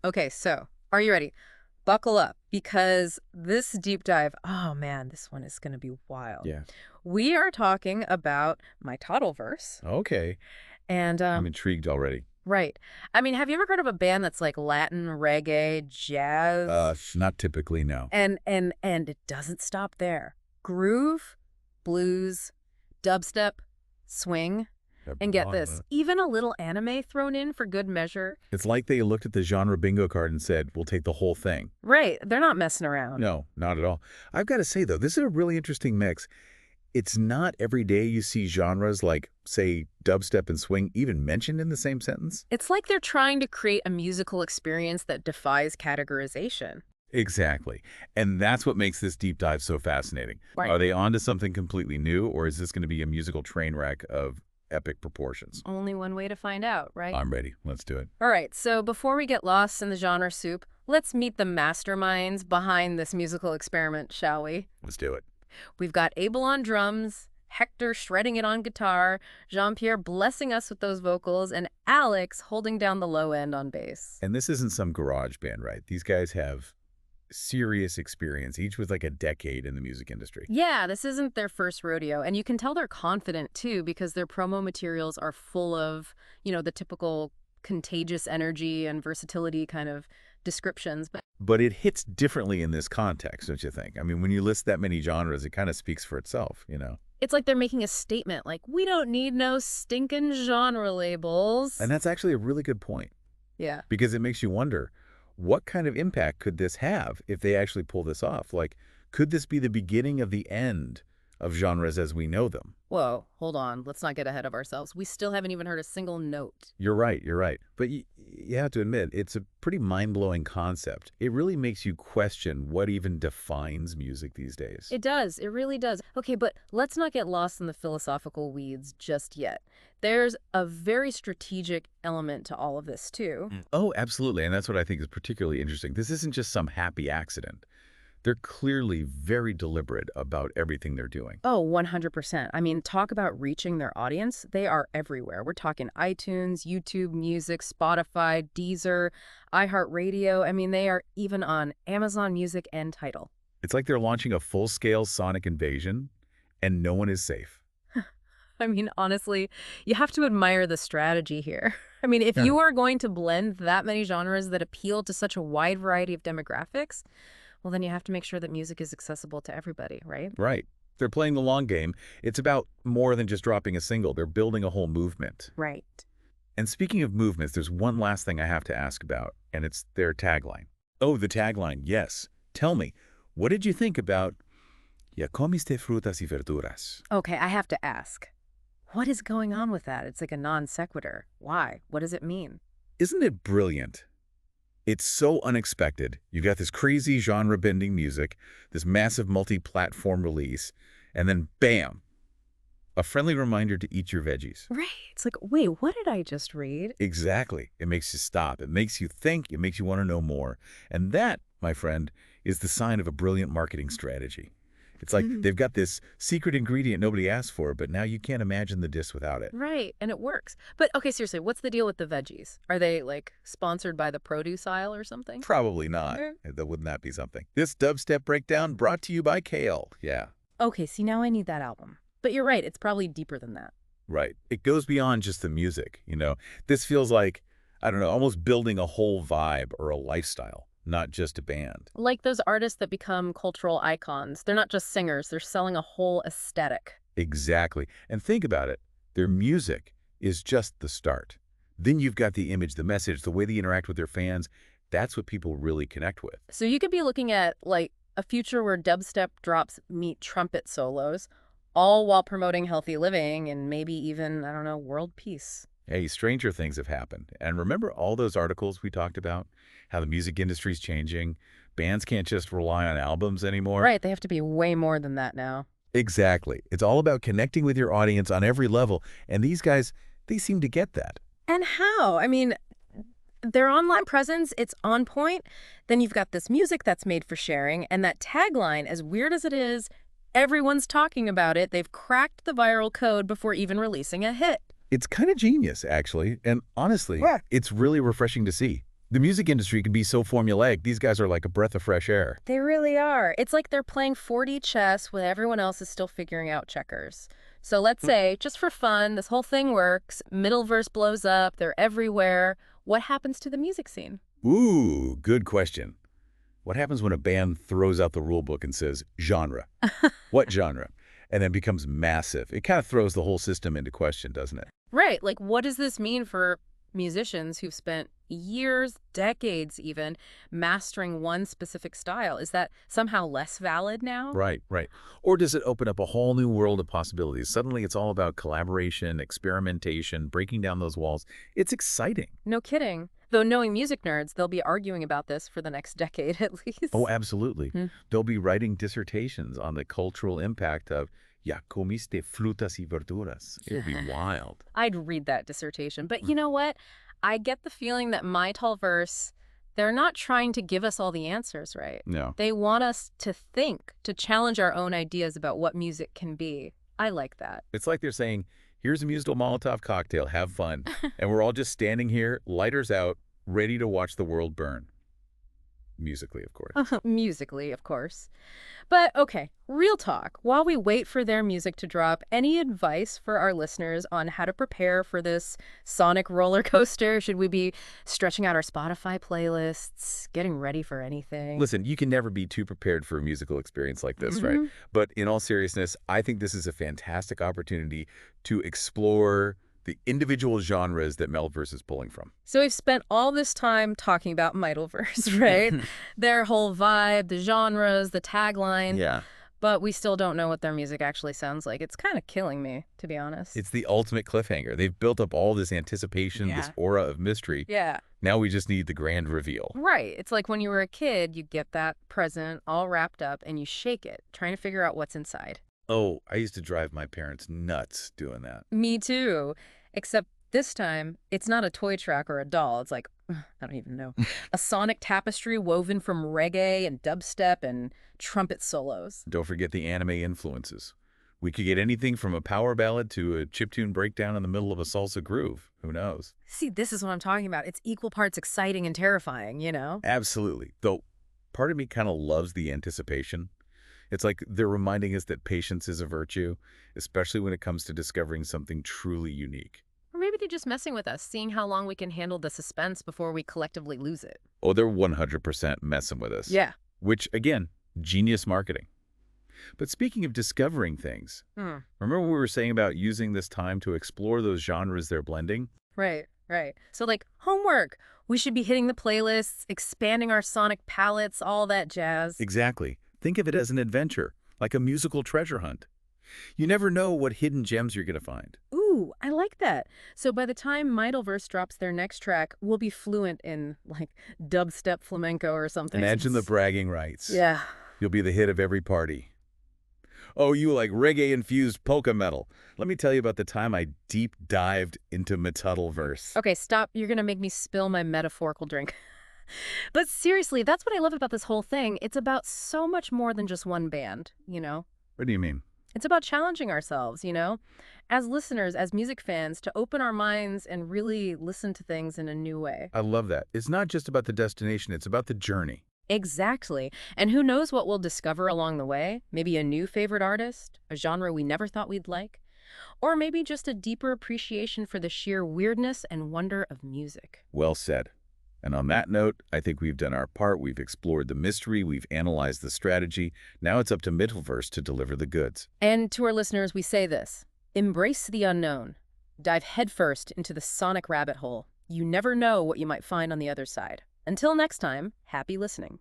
Okay, so are you ready? Buckle up because this deep dive, oh man, this one is going to be wild. Yeah. We are talking about Mitotlverse. Okay. And, I'm intrigued already. right. I mean, have you ever heard of a band that's like Latin, reggae, jazz? Not typically, no. And it doesn't stop there. Groove, blues, dubstep, swing, and get this, even a little anime thrown in for good measure. It's like they looked at the genre bingo card and said, we'll take the whole thing. Right, they're not messing around. No, not at all. I've got to say, though, this is a really interesting mix. It's not every day you see genres like, say, dubstep and swing even mentioned in the same sentence. It's like they're trying to create a musical experience that defies categorization. Exactly. And that's what makes this deep dive so fascinating. Right. Are they onto something completely new, or is this going to be a musical train wreck of epic proportions? Only one way to find out, right? I'm ready. Let's do it. All right, so before we get lost in the genre soup, let's meet the masterminds behind this musical experiment, shall we? Let's do it. We've got Abel on drums, Hector shredding it on guitar, Jean-Pierre blessing us with those vocals, and Alex holding down the low end on bass. And this isn't some garage band, right? These guys have serious experience, each with like a decade in the music industry. Yeah, this isn't their first rodeo, and you can tell they're confident, too, because their promo materials are full of, the typical contagious energy and versatility kind of descriptions. But it hits differently in this context, don't you think? I mean, when you list that many genres, it kind of speaks for itself, It's like they're making a statement, like, we don't need no stinking genre labels. And that's actually a really good point. Yeah. Because it makes you wonder, what kind of impact could this have if they actually pull this off? Like, could this be the beginning of the end of genres as we know them? Whoa, hold on. Let's not get ahead of ourselves. We still haven't even heard a single note. You're right. But you have to admit, it's a pretty mind-blowing concept. It really makes you question what even defines music these days. It does. It really does. Okay, but let's not get lost in the philosophical weeds just yet. There's a very strategic element to all of this, too. Oh, absolutely. And that's what I think is particularly interesting. This isn't just some happy accident. They're clearly very deliberate about everything they're doing. Oh, 100%. I mean, talk about reaching their audience. They are everywhere. We're talking iTunes, YouTube Music, Spotify, Deezer, iHeartRadio. I mean, they are even on Amazon Music and Tidal. It's like they're launching a full-scale sonic invasion, and no one is safe. I mean, honestly, you have to admire the strategy here. I mean, if you are going to blend that many genres that appeal to such a wide variety of demographics, well, then you have to make sure that music is accessible to everybody, right? Right. They're playing the long game. It's about more than just dropping a single. They're building a whole movement. Right. And speaking of movements, there's one last thing I have to ask about, and it's their tagline. Oh, the tagline, yes. Tell me, what did you think about "Ya comiste frutas y verduras"? Okay, I have to ask. What is going on with that? It's like a non sequitur. Why? What does it mean? Isn't it brilliant? It's so unexpected. You've got this crazy genre-bending music, this massive multi-platform release, and then bam, a friendly reminder to eat your veggies. Right. It's like, wait, what did I just read? Exactly. It makes you stop. It makes you think. It makes you want to know more. And that, my friend, is the sign of a brilliant marketing strategy. It's like they've got this secret ingredient nobody asked for, but now you can't imagine the dish without it. Right, and it works. But, okay, seriously, what's the deal with the veggies? Are they, like, sponsored by the produce aisle or something? Probably not. Wouldn't that be something? This dubstep breakdown brought to you by Kale. Yeah. Okay, see, now I need that album. But you're right, it's probably deeper than that. Right. It goes beyond just the music, This feels like, I don't know, almost building a whole vibe or a lifestyle, not just a band. Like those artists that become cultural icons. They're not just singers, they're selling a whole aesthetic. Exactly. And think about it. Their music is just the start. Then you've got the image, the message, the way they interact with their fans. That's what people really connect with. So you could be looking at, like, a future where dubstep drops meet trumpet solos, all while promoting healthy living and maybe even, I don't know, world peace. Hey, stranger things have happened. And remember all those articles we talked about? How the music industry's changing? Bands can't just rely on albums anymore. Right, they have to be way more than that now. Exactly. It's all about connecting with your audience on every level. And these guys, they seem to get that. And how? I mean, their online presence, it's on point. Then you've got this music that's made for sharing. And that tagline, as weird as it is, everyone's talking about it. They've cracked the viral code before even releasing a hit. It's kind of genius, actually. And honestly, it's really refreshing to see. The music industry can be so formulaic. These guys are like a breath of fresh air. They really are. It's like they're playing 4D chess when everyone else is still figuring out checkers. So let's say, just for fun, this whole thing works, Middleverse blows up, they're everywhere. What happens to the music scene? Ooh, good question. What happens when a band throws out the rule book and says, genre? What genre? And then becomes massive. It kind of throws the whole system into question, doesn't it? Right, like what does this mean for musicians who've spent years, decades even, mastering one specific style? Is that somehow less valid now? Right, right. Or does it open up a whole new world of possibilities? Suddenly it's all about collaboration, experimentation, breaking down those walls. It's exciting. No kidding. Though knowing music nerds, they'll be arguing about this for the next decade at least. Oh, absolutely. Hmm. They'll be writing dissertations on the cultural impact of "Ya comiste frutas y verduras." It'd be wild. I'd read that dissertation. But you know what? I get the feeling that Mitotlverse, they're not trying to give us all the answers, right? No. They want us to think, to challenge our own ideas about what music can be. I like that. It's like they're saying, here's a musical Molotov cocktail, have fun. And we're all just standing here, lighters out, ready to watch the world burn. Musically, of course. Musically, of course. But okay, real talk. While we wait for their music to drop, any advice for our listeners on how to prepare for this sonic roller coaster? Should we be stretching out our Spotify playlists, getting ready for anything? Listen, you can never be too prepared for a musical experience like this, right? But in all seriousness, I think this is a fantastic opportunity to explore the individual genres that Mitotlverse is pulling from. So we've spent all this time talking about Mitotlverse, right? Their whole vibe, the genres, the tagline. Yeah. But we still don't know what their music actually sounds like. It's kind of killing me, to be honest. It's the ultimate cliffhanger. They've built up all this anticipation, this aura of mystery. Yeah. Now we just need the grand reveal. Right. It's like when you were a kid, you get that present all wrapped up and you shake it, trying to figure out what's inside. Oh, I used to drive my parents nuts doing that. Me too. Except this time, it's not a toy truck or a doll. It's like, I don't even know, a sonic tapestry woven from reggae and dubstep and trumpet solos. Don't forget the anime influences. We could get anything from a power ballad to a chiptune breakdown in the middle of a salsa groove. Who knows? See, this is what I'm talking about. It's equal parts exciting and terrifying, you know? Absolutely. Though part of me kind of loves the anticipation. It's like they're reminding us that patience is a virtue, especially when it comes to discovering something truly unique. Or maybe they're just messing with us, seeing how long we can handle the suspense before we collectively lose it. Oh, they're 100% messing with us. Yeah. Which, again, genius marketing. But speaking of discovering things, remember what we were saying about using this time to explore those genres they're blending? Right, right. So like homework, we should be hitting the playlists, expanding our sonic palettes, all that jazz. Exactly. Think of it as an adventure, like a musical treasure hunt. You never know what hidden gems you're going to find. Ooh, I like that. So by the time Mitotlverse drops their next track, we'll be fluent in, like, dubstep flamenco or something. Imagine the bragging rights. Yeah. You'll be the hit of every party. Oh, you like reggae-infused polka metal. Let me tell you about the time I deep dived into Mitotlverse. Okay, stop. You're going to make me spill my metaphorical drink. But seriously, that's what I love about this whole thing. It's about so much more than just one band, you know? What do you mean? It's about challenging ourselves, you know? As listeners, as music fans, to open our minds and really listen to things in a new way. I love that. It's not just about the destination, it's about the journey. Exactly. And who knows what we'll discover along the way? Maybe a new favorite artist, a genre we never thought we'd like, or maybe just a deeper appreciation for the sheer weirdness and wonder of music. Well said. And on that note, I think we've done our part. We've explored the mystery. We've analyzed the strategy. Now it's up to Mitotlverse to deliver the goods. And to our listeners, we say this: embrace the unknown. Dive headfirst into the sonic rabbit hole. You never know what you might find on the other side. Until next time, happy listening.